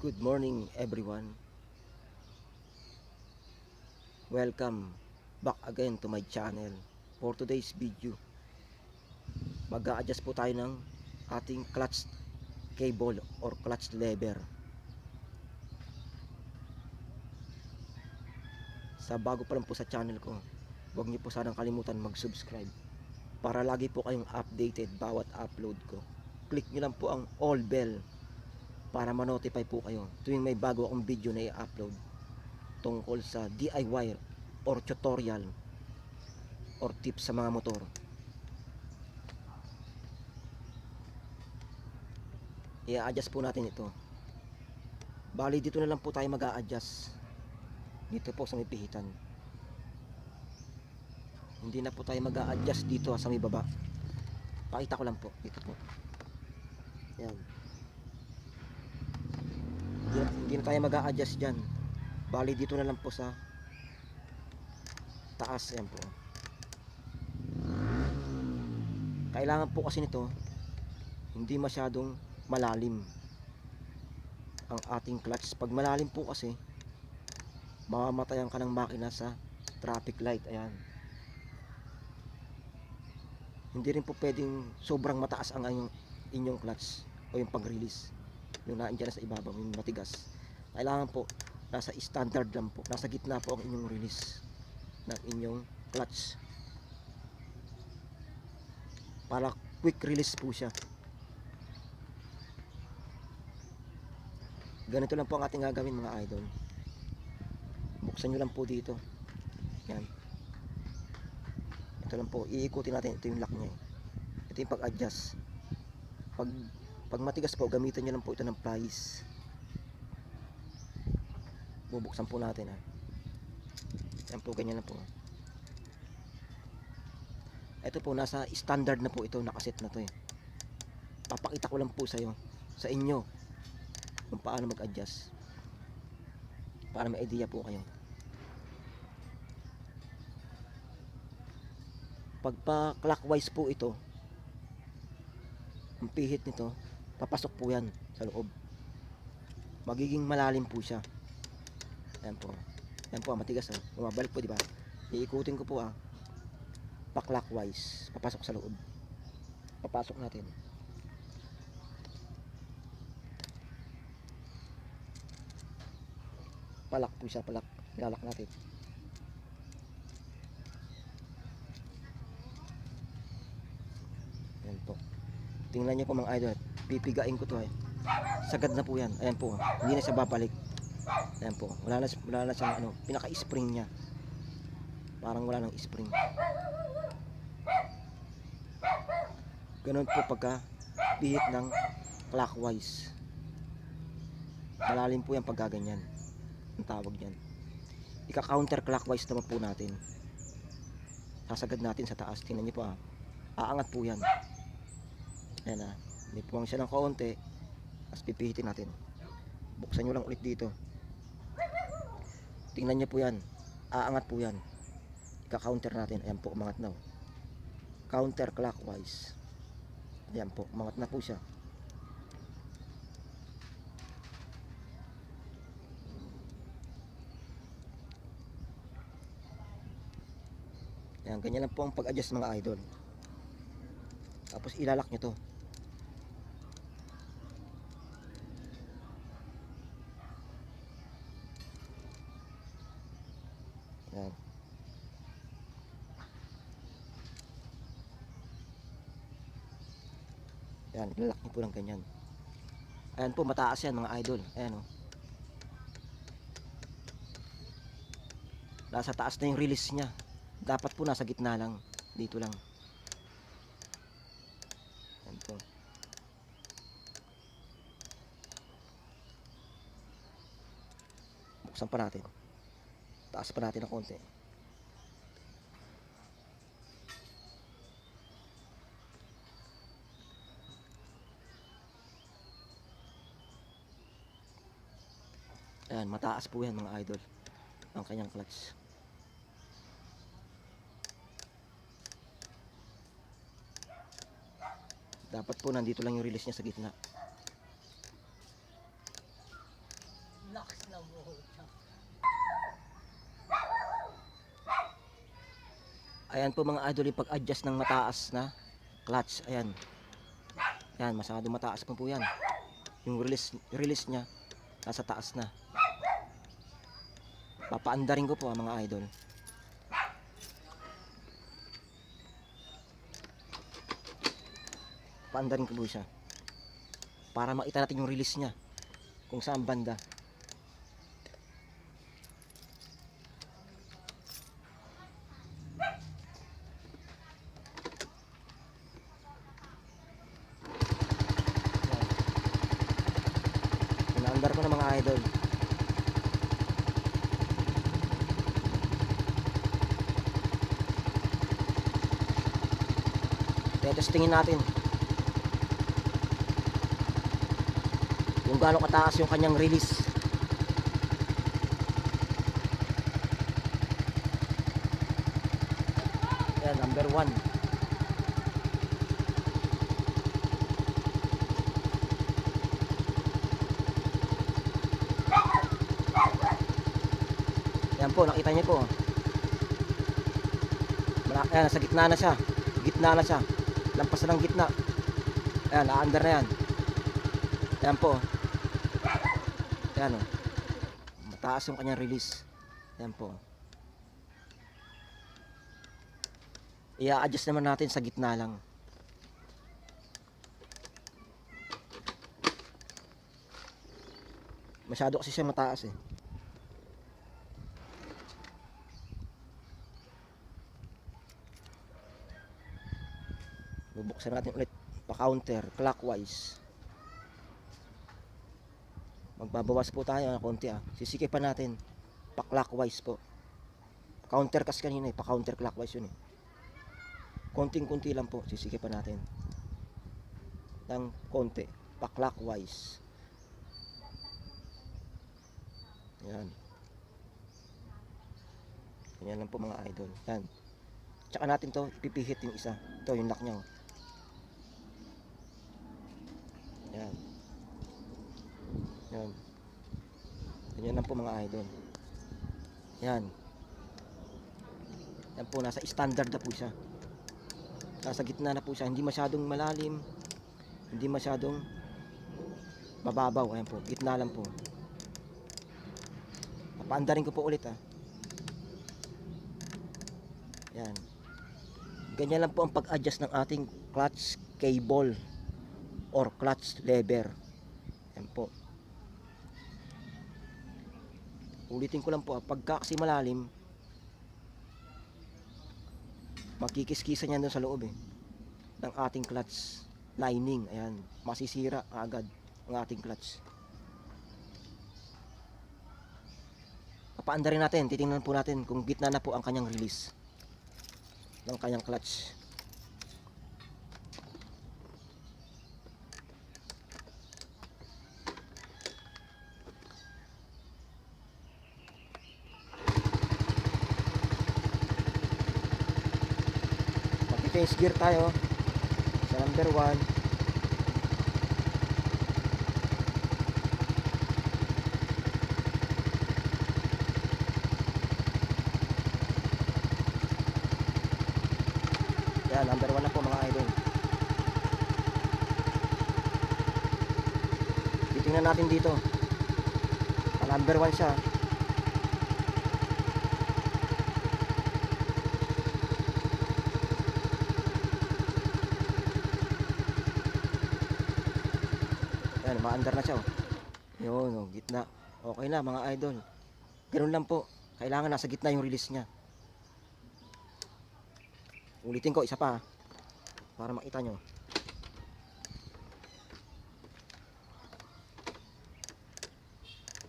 Good morning everyone. Welcome back again to my channel. For today's video, mag-a-adjust po tayo ng ating clutch cable or clutch lever. Sa bago pa lang po sa channel ko, huwag niyo po sanang kalimutan mag-subscribe para lagi po kayong updated bawat upload ko. Click niyo lang po ang all bell para ma-notify po kayo tuwing may bago akong video na i-upload tungkol sa DIY or tutorial or tips sa mga motor. I-adjust po natin ito. Bali dito na lang po tayo mag-a-adjust. Dito po sa may pihitan. Hindi na po tayo mag-a-adjust dito sa may baba. Pakita ko lang po. Dito po. Yan. Hindi na tayo mag-a-adjust dyan. Bali dito na lang po sa taas. Yan po. Kailangan po kasi nito hindi masyadong malalim ang ating clutch. Pag malalim po kasi mamamatayan ka ng makina sa traffic light. Ayan. Hindi rin po pwedeng sobrang mataas ang inyong clutch o yung pag-release, yung naandyan sa ibabaw, yung matigas. Kailangan po nasa standard lang po, nasa gitna po ang inyong release ng inyong clutch para quick release po siya. Ganito lang po ang ating gagawin mga idol. Buksan nyo lang po dito. Yan. Ito lang po, iikutin natin. Ito yung lock nya. Ito yung pag-adjust. Pag matigas po, gamitan nyo lang po ito ng pliers. Bubuksan po natin. Yan po, ganyan lang po. Ito po, nasa standard na po ito. Nakaset na to eh. Papakita ko lang po sa inyo kung paano mag-adjust para may idea po kayo. Pagpa clockwise po ito, ang pihit nito papasok po yan sa loob, magiging malalim po siya. Ayan po, ayan po, matigas bumabalik po, diba? Iikutin ko po pa clockwise, papasok sa loob. Papasok natin. Palak po siya, palak. Ilalak natin. Ayan po. Tingnan niyo po mga idol. Pipigain ko to Sagad na po yan. Ayan po. Hindi na siya babalik. Ayan po. Wala na siyang pinaka-spring niya. Parang wala nang spring. Ganun po pagka pihit ng clockwise. Malalim po yan pag gaganyan. Ang tawag niyan. Ika-counter clockwise naman po natin. Sasagad natin sa taas. Tingnan niyo po aangat po yan. Ayan Nipuwang siya ng kaunti. Tapos pipihitin natin. Buksan nyo lang ulit dito. Tingnan niyo po yan. Aangat po yan. Ika-counter natin. Ayan po, umangat na. Counter clockwise. Ayan po, umangat na po siya. Ayan, ganyan lang po ang pag-adjust mga idol. Tapos ilalak nyo to. Ayan. Ayan, ilalak nyo po ng ganyan. Ayan po, mataas yan mga idol. Ayan nasa taas na yung release nya. Dapat po nasa gitna lang. Dito lang. Ayan po. Buksan pa natin. Taas pa natin ng konti. Ayan, mataas po yan mga idol. Ang kanyang clutch. Dapat po nandito lang yung release niya sa gitna. Ayan po mga idol, yung pag-adjust ng mataas na clutch. Ayan. Ayan, masyado mataas po yan. Yung release niya nasa taas na. Papaandarin ko po mga idol. Paandarin ko po siya para makita natin yung release niya kung saan banda. Inaandar ko na mga idol. Testingin natin kung gaano kataas yung kanyang release. Ayan, number 1. Ayan po, nakita niyo po. Ayan, nasa gitna na siya. Gitna na siya. Lampas na ng gitna. Ayan, na-under na yan. Ayan po. Ayan o. Mataas yung kanyang release. Ayan po. I-adjust naman natin sa gitna lang. Masyado kasi siya mataas eh. Bubuksan natin ulit pa-counter clockwise. Magbabawas po tayo ng konti ah. Sisikipan natin pa-clockwise po. Counter kasi kanina eh, pa-counter clockwise yun eh. Konting-kunti lang po sisikipan natin. Ng konti pa-clockwise. Ayan. Ganyan lang po mga idol. Yan. Tsaka natin to ipipihit yung isa. Ito yung lock niya. Yan. Yan. Ganyan lang po mga idol. Yan. Yan po, nasa standard na po siya. Nasa gitna na po siya. Hindi masyadong malalim. Hindi masyadong mababaw. Ayan po, gitna lang po. Paandarin ko po ulit ah. Yan. Ganyan lang po ang pag-adjust ng ating clutch cable or clutch lever. Yan po. Ulitin ko lang po, pagka kasi malalim, magkikiskisan yan doon sa loob eh, ng ating clutch lining. Ayan, masisira agad ang ating clutch. Papaandarin natin, titingnan po natin kung gitna na po ang kanyang release ng kanyang clutch. Mag-change gear tayo sa number 1. Yan, number 1 na po mga idol. Titingnan natin dito. Number 1 siya. Yan, ma-under na siya. Yun, oh, gitna. Okay na mga idol. Ganun lang po. Kailangan nasa gitna yung release niya. Ulitin ko isa pa para makita nyo.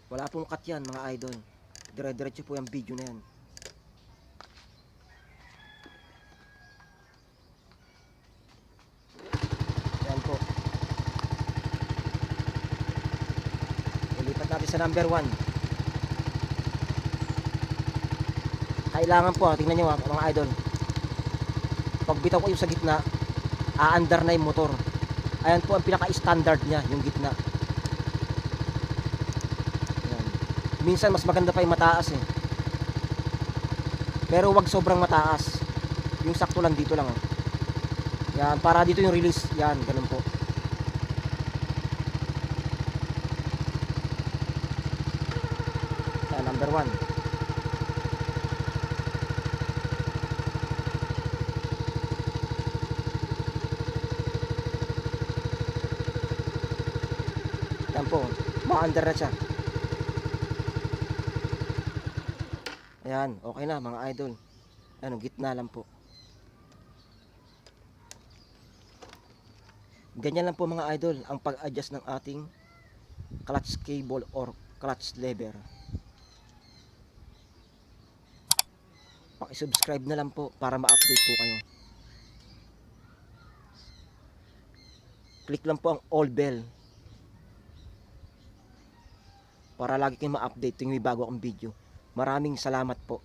Wala pong cut yan mga idol. Dire-diretso po yung video na yan. Yan po. Ilipat natin sa number 1. Kailangan po, tingnan nyo mga idol. Pag bitaw ko yung sa gitna, aandar na yung motor. Ayan po ang pinaka-standard niya, yung gitna. Ayan. Minsan mas maganda pa yung mataas eh. Pero wag sobrang mataas. Yung sakto lang dito lang, oh. Yan, para dito yung release. Yan, ganun po. Yan, number 1. Yan po, ma-under na siya. Ayan, okay na mga idol. Ano, gitna lang po. Ganyan lang po mga idol ang pag-adjust ng ating clutch cable or clutch lever. Paki-subscribe na lang po para ma-update po kayo. Click lang po ang all bell para lagi kayong ma-update tuwing may bago akong video. Maraming salamat po.